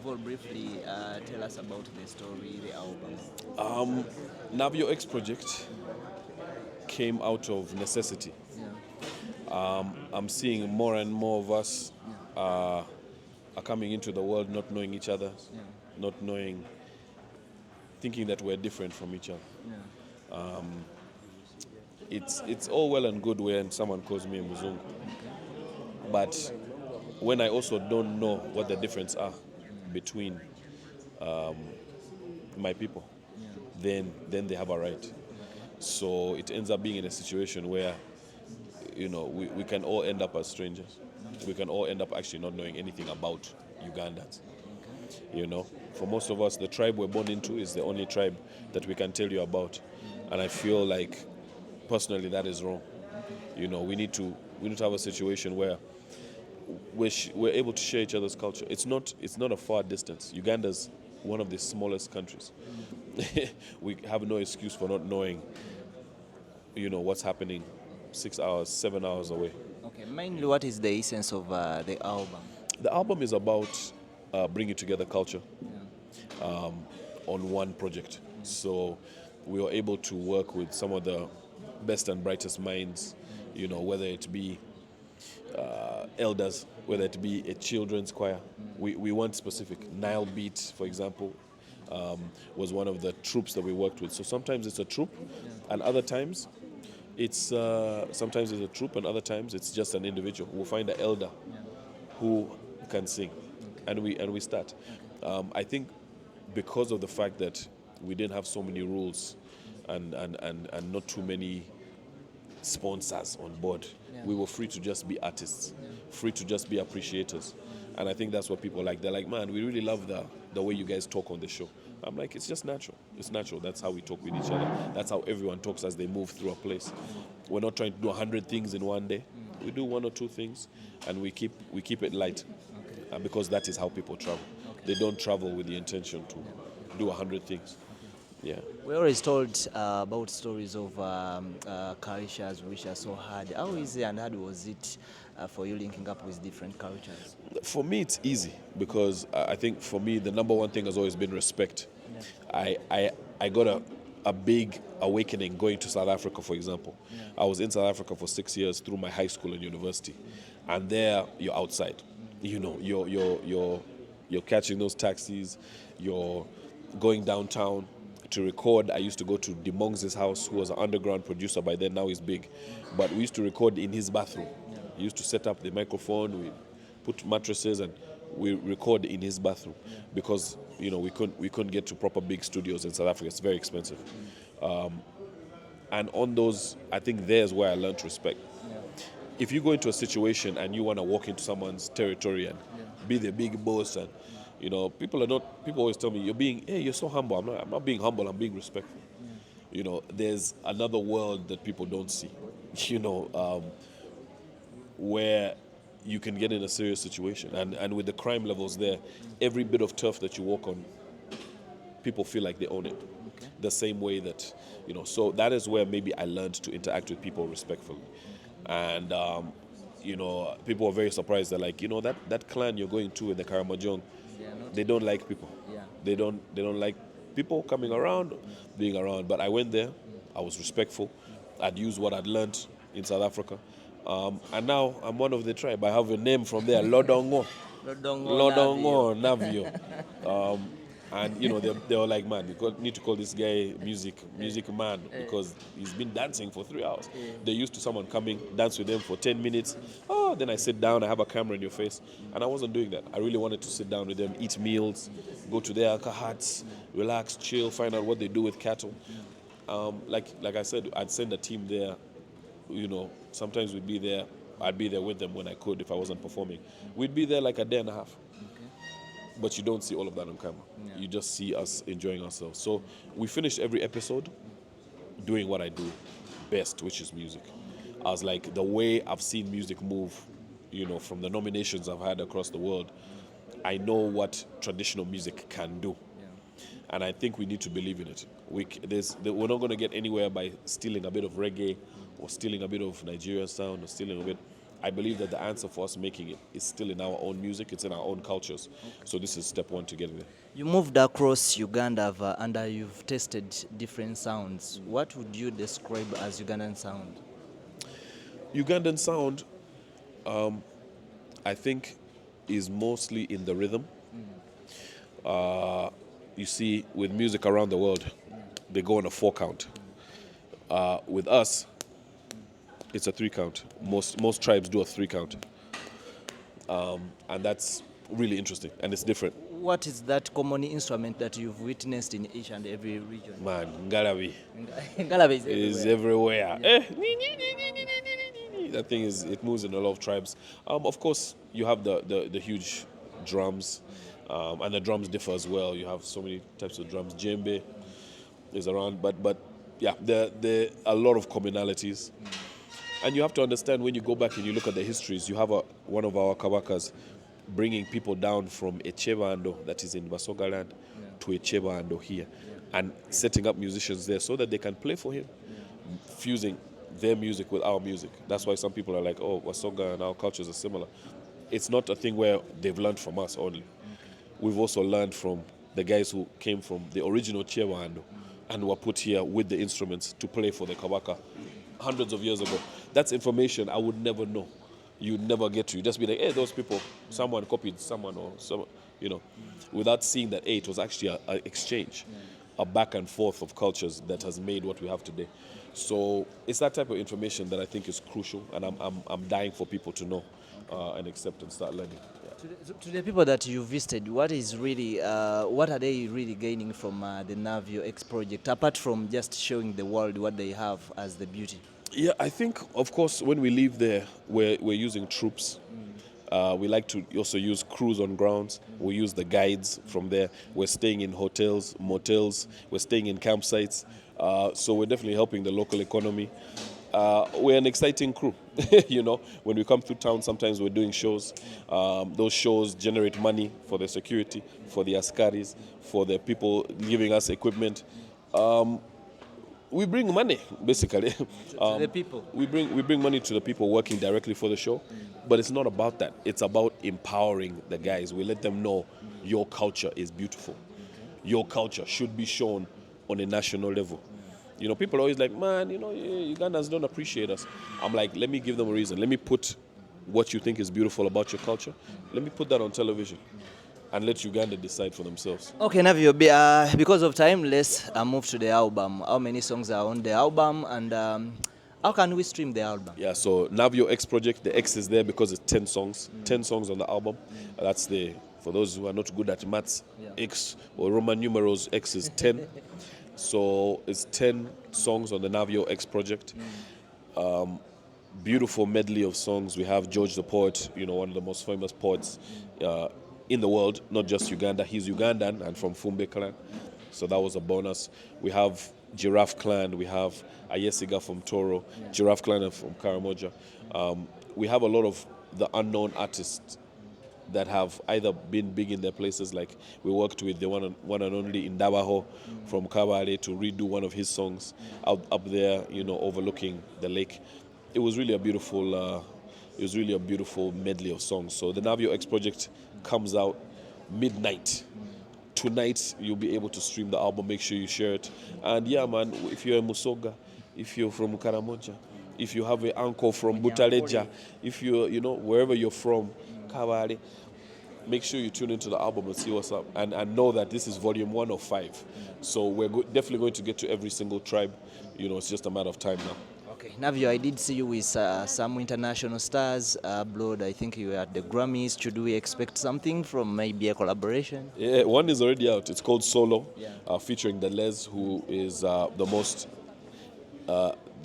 of all, briefly tell us about the story, the album. Navio X project came out of necessity. Yeah, I'm seeing more and more of us yeah, are coming into the world not knowing each other, yeah, not knowing, thinking that we're different from each other. yeah. It's all well and good when someone calls me a Muzungu, Okay. but when I also don't know what the difference are between my people, Yeah. then they have a right. Okay. So it ends up being in a situation where we can all end up as strangers. We can all end up actually not knowing anything about Ugandans. Okay. For most of us, the tribe we're born into is the only tribe that we can tell you about, and I feel like personally that is wrong. Okay. We need to have a situation where we're able to share each other's culture. It's not a far distance. Uganda's one of the smallest countries. We have no excuse for not knowing, what's happening 6 hours, 7 hours away. Okay. Mainly, what is the essence of the album? The album is about bringing together culture Yeah. on one project. So we were able to work with some of the best and brightest minds, whether it be elders, whether it be a children's choir. We weren't specific. Nile Beat, for example, was one of the troops that we worked with. So sometimes it's a troop, and other times sometimes it's a troop, and other times it's just an individual. We'll find an elder Yeah. who can sing, and we start. I think because of the fact that we didn't have so many rules and not too many sponsors on board. Yeah. We were free to just be artists, free to just be appreciators. And I think that's what people like. They're like, man, we really love the way you guys talk on the show. I'm like, it's just natural. It's natural. That's how we talk with each other. That's how everyone talks as they move through a place. We're not trying to do 100 things in one day. We do one or two things, and we keep it light, Okay. because that is how people travel. Okay. They don't travel with the intention to do 100 things. Yeah. We always told about stories of cultures which are so hard. How easy and hard was it for you linking up with different cultures? For me, it's easy because I think for me, the number one thing has always been respect. I got a big awakening going to South Africa, for example. I was in South Africa for 6 years through my high school and university, and there you're outside. You're catching those taxis. You're going downtown to record. I used to go to Dimong's house, who was an underground producer by then. Now he's big, but we used to record in his bathroom. He used to set up the microphone. We put mattresses and we record in his bathroom because we couldn't get to proper big studios in South Africa. It's very expensive. And on those, I think there's where I learned respect. If you go into a situation and you want to walk into someone's territory and be the big boss, and people always tell me you're so humble. I'm not being humble. I'm being respectful. There's another world that people don't see. Where you can get in a serious situation, and with the crime levels there, every bit of turf that you walk on, people feel like they own it. Okay. The same way that so that is where maybe I learned to interact with people respectfully. And people are very surprised. They're like, that clan you're going to in the Karamojong, they don't like people. Yeah. They don't like people coming around, being around. But I went there, I was respectful. I'd used what I'd learned in South Africa. And now I'm one of the tribe. I have a name from there, Lodongo. Lodongo Navio. And they were like, man, you need to call this guy music man, because he's been dancing for 3 hours. They're used to someone coming, dance with them for 10 minutes. Oh, then I sit down, I have a camera in your face. And I wasn't doing that. I really wanted to sit down with them, eat meals, go to their huts, relax, chill, find out what they do with cattle. Like I said, I'd send a team there. Sometimes I'd be there with them when I could, if I wasn't performing. We'd be there like a day and a half. But you don't see all of that on camera. Yeah. You just see us enjoying ourselves. So we finished every episode doing what I do best, which is music. I was like, the way I've seen music move, from the nominations I've had across the world, I know what traditional music can do. And I think we need to believe in it. We're not going to get anywhere by stealing a bit of reggae or stealing a bit of Nigerian sound or stealing a bit. I believe that the answer for us making it is still in our own music, it's in our own cultures. So this is step one to getting there. You moved across Uganda and you've tested different sounds. What would you describe as Ugandan sound? Ugandan sound, I think, is mostly in the rhythm. You see, with music around the world, they go on a 4 count. With us, it's a 3 count. Most tribes do a 3 count, and that's really interesting and it's different. What is that common instrument that you've witnessed in each and every region? Man, ngalabi Ngalabe is everywhere. That thing it moves in a lot of tribes. Of course, you have the huge drums, and the drums differ as well. You have so many types of drums. Djembe is around, but yeah, there are a lot of commonalities. And you have to understand, when you go back and you look at the histories, you have one of our kawakas bringing people down from Echebando, that is in Basogaland, to Echebando here, and setting up musicians there so that they can play for him, fusing their music with our music. That's why some people are like, oh, Wasoga and our cultures are similar. It's not a thing where they've learned from us only. We've also learned from the guys who came from the original Chebando and were put here with the instruments to play for the Kawaka hundreds of years ago. That's information I would never know. You'd never get to. You just be like, hey, those people, someone copied someone or someone, without seeing that, hey, it was actually an exchange, a back and forth of cultures that has made what we have today. So it's that type of information that I think is crucial, and I'm dying for people to know and accept and start learning. To the people that you visited, what are they really gaining from the Navio X project, apart from just showing the world what they have as the beauty? Yeah, I think, of course, when we leave there, we're using troops. We like to also use crews on grounds. We use the guides from there. We're staying in hotels, motels. We're staying in campsites. So we're definitely helping the local economy. We're an exciting crew. When we come through town, sometimes we're doing shows. Those shows generate money for the security, for the askaris, for the people giving us equipment. We bring money, basically. To the people. We bring money to the people working directly for the show, but it's not about that. It's about empowering the guys. We let them know your culture is beautiful. Your culture should be shown on a national level. People are always like, man, Ugandans don't appreciate us. I'm like, let me give them a reason. Let me put what you think is beautiful about your culture. Let me put that on television and let Uganda decide for themselves. Okay, Navio, because of time, let's move to the album. How many songs are on the album, and how can we stream the album? Yeah, so Navio X project, the X is there because it's 10 songs. 10 songs on the album. That's for those who are not good at maths, X or Roman numerals, X is 10. So it's 10 songs on the Navio X project. Beautiful medley of songs. We have George the Poet, one of the most famous poets in the world, not just Uganda. He's Ugandan and from Fumbe clan, so that was a bonus. We have Giraffe Clan, we have Ayesiga from Toro, Giraffe Clan from Karamoja. We have a lot of the unknown artists that have either been big in their places, like we worked with the one and only Indabaho from Kabale to redo one of his songs up there, overlooking the lake. It was really a beautiful medley of songs. So the Navio X project comes out midnight. Tonight you'll be able to stream the album. Make sure you share it. And yeah, man, if you're a Musoga, if you're from Karamoja, if you have an uncle from Butaleja, if you're, wherever you're from, Kabale, make sure you tune into the album and see what's up. And know that this is volume 1 of 5. So we're definitely going to get to every single tribe. It's just a matter of time now. Okay, Navio, I did see you with some international stars abroad. I think you were at the Grammys. Should we expect something from maybe a collaboration? Yeah, one is already out. It's called Solo, featuring Delez, who is the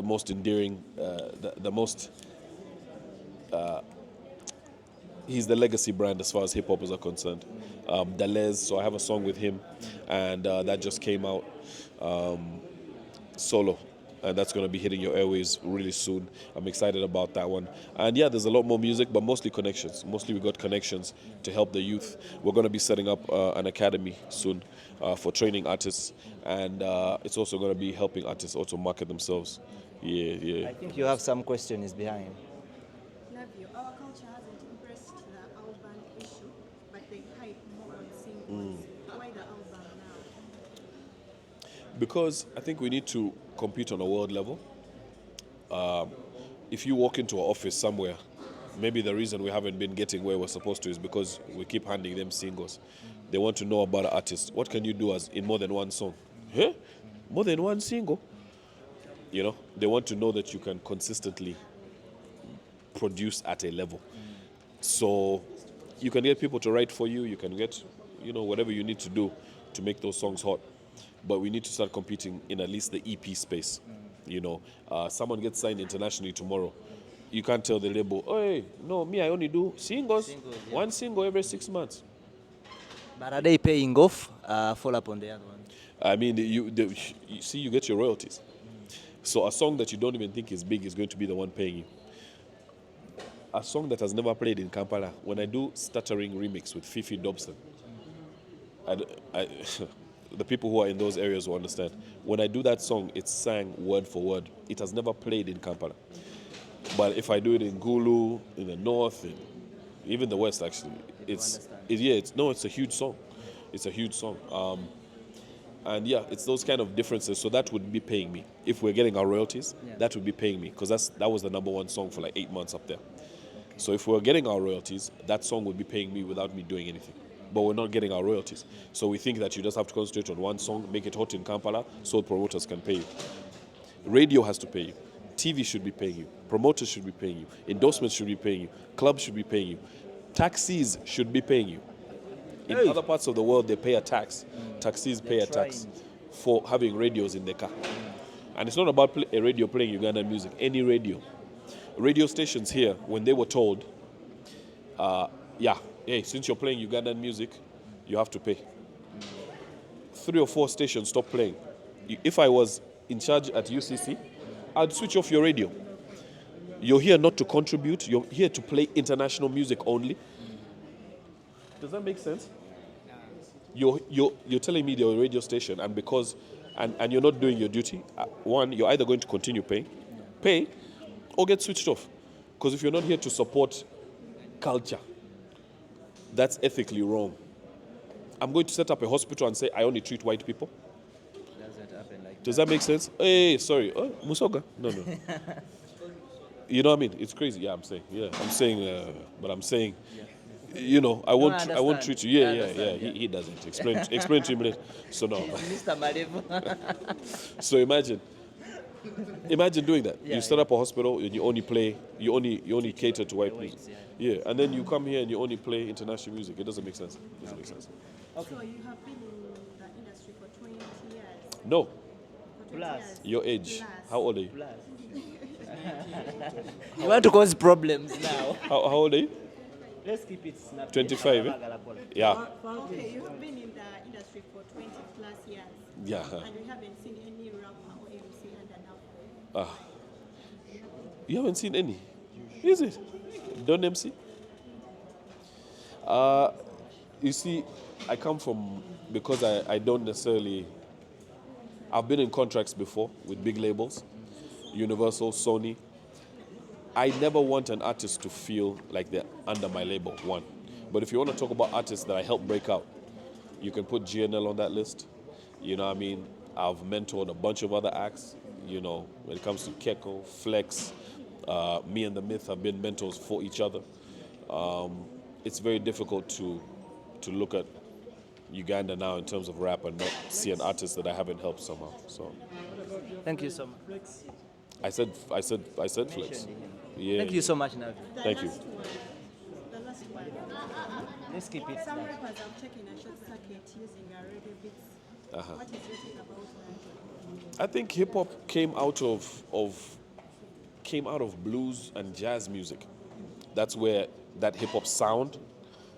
most endearing, he's the legacy brand as far as hip hoppers are concerned. Delez, so I have a song with him, and that just came out. Solo. And that's going to be hitting your airwaves really soon. I'm excited about that one. And yeah, there's a lot more music, but mostly connections. Mostly we got connections to help the youth. We're going to be setting up an academy soon for training artists. And it's also going to be helping artists also market themselves. Yeah. I think you have some questions behind. Navio, Why the album now? Because I think we need to compete on a world level. If you walk into an office somewhere, maybe the reason we haven't been getting where we're supposed to is because we keep handing them singles. They want to know about an artist. What can you do as in more than one song? Huh? More than one single? You know, they want to know that you can consistently produce at a level. So you can get people to write for you. You can get, whatever you need to do to make those songs hot. But we need to start competing in at least the EP space. Someone gets signed internationally tomorrow. You can't tell the label, oh, hey, no, me, I only do singles. Yeah. One single every 6 months. But are they paying off? Fall up on the other one. I mean, you see, you get your royalties. So a song that you don't even think is big is going to be the one paying you. A song that has never played in Kampala, when I do Stuttering Remix with Fifi Dobson, the people who are in those areas will understand. When I do that song, it's sang word for word. It has never played in Kampala. But if I do it in Gulu, in the north, in even the west, actually, it's a huge song. It's a huge song. And yeah, it's those kind of differences. So that would be paying me. If we're getting our royalties, that would be paying me because that was the number one song for like 8 months up there. So if we're getting our royalties, that song would be paying me without me doing anything. But we're not getting our royalties. So we think that you just have to concentrate on one song, make it hot in Kampala, so promoters can pay you. Radio has to pay you. TV should be paying you. Promoters should be paying you. Endorsements should be paying you. Clubs should be paying you. Taxis should be paying you. In other parts of the world, they pay a tax. Taxis pay a tax for having radios in their car. And it's not about a radio playing Ugandan music. Any radio. Radio stations here, when they were told, hey, since you're playing Ugandan music, you have to pay. 3 or 4 stations stopped playing. If I was in charge at UCC, I'd switch off your radio. You're here not to contribute. You're here to play international music only. Does that make sense? You're telling me you're a radio station, and because and you're not doing your duty. One, you're either going to continue pay, or get switched off. Because if you're not here to support culture, that's ethically wrong. I'm going to set up a hospital and say I only treat white people. Does that make sense? Hey, sorry. Oh, Musoga? No. You know what I mean? It's crazy. Yeah, I'm saying. But I'm saying, I won't treat you. Yeah. He doesn't. Explain to him later. So no. Mr. Malevo. So imagine doing that. You set up a hospital and you only cater to white people. Yeah, and then you come here and you only play international music. It doesn't make sense. So you have been in the industry for 20 years. No. Plus. Your age. Plus. How old are you? You want to cause problems now. How old are you? Let's keep it snappy. 25, Yeah. Okay, you have been in the industry for 20 plus years. Yeah. And we haven't seen any rapper or MC under Navio. You haven't seen any? Is it? Don't MC? You see, I come from, because I don't necessarily, I've been in contracts before with big labels, Universal, Sony. I never want an artist to feel like they're under my label, one. But if you want to talk about artists that I helped break out, you can put GNL on that list. You know what I mean? I've mentored a bunch of other acts. When it comes to Keko, Flex, me and The Myth have been mentors for each other. It's very difficult to look at Uganda now in terms of rap and not see an artist that I haven't helped somehow. So Thank you so much. I said Flex. Yeah. Thank you so much, Navio. Thank you. The last one. Let's keep it Some snappy. rappers have taken a short circuit using a radio beats. What is your take about that? I think hip hop came out of blues and jazz music. That's where that hip hop sound.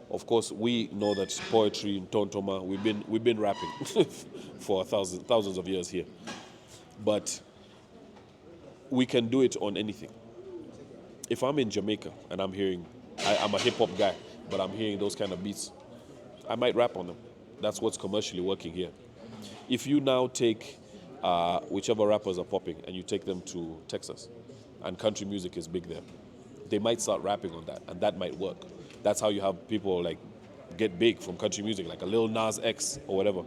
Of course, we know that poetry in Tontoma. We've been rapping for thousands of years here, but we can do it on anything. If I'm in Jamaica and I'm a hip hop guy, but I'm hearing those kind of beats, I might rap on them. That's what's commercially working here. If you now take whichever rappers are popping and you take them to Texas, and country music is big there, they might start rapping on that, and that might work. That's how you have people like get big from country music, like a Lil Nas X or whatever,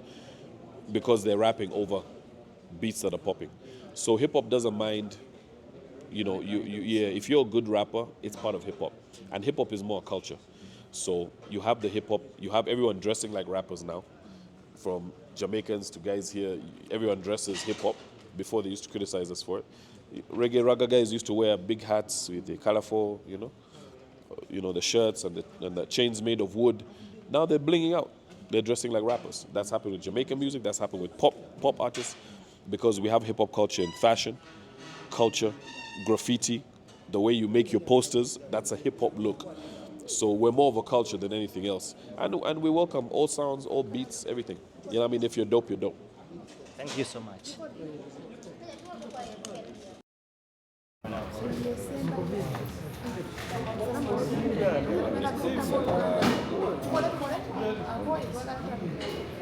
because they're rapping over beats that are popping. So hip hop doesn't mind, yeah, if you're a good rapper, it's part of hip hop. And hip hop is more culture. So you have the hip hop, you have everyone dressing like rappers now, from Jamaicans to guys here, everyone dresses hip hop. Before they used to criticize us for it. Reggae ragga guys used to wear big hats with the colorful, the shirts and the chains made of wood. Now they're blinging out. They're dressing like rappers. That's happened with Jamaican music. That's happened with pop artists, because we have hip hop culture in fashion, culture, graffiti, the way you make your posters. That's a hip hop look. So we're more of a culture than anything else, and we welcome all sounds, all beats, everything. You know what I mean? If you're dope, you're dope. Thank you so much. Yes.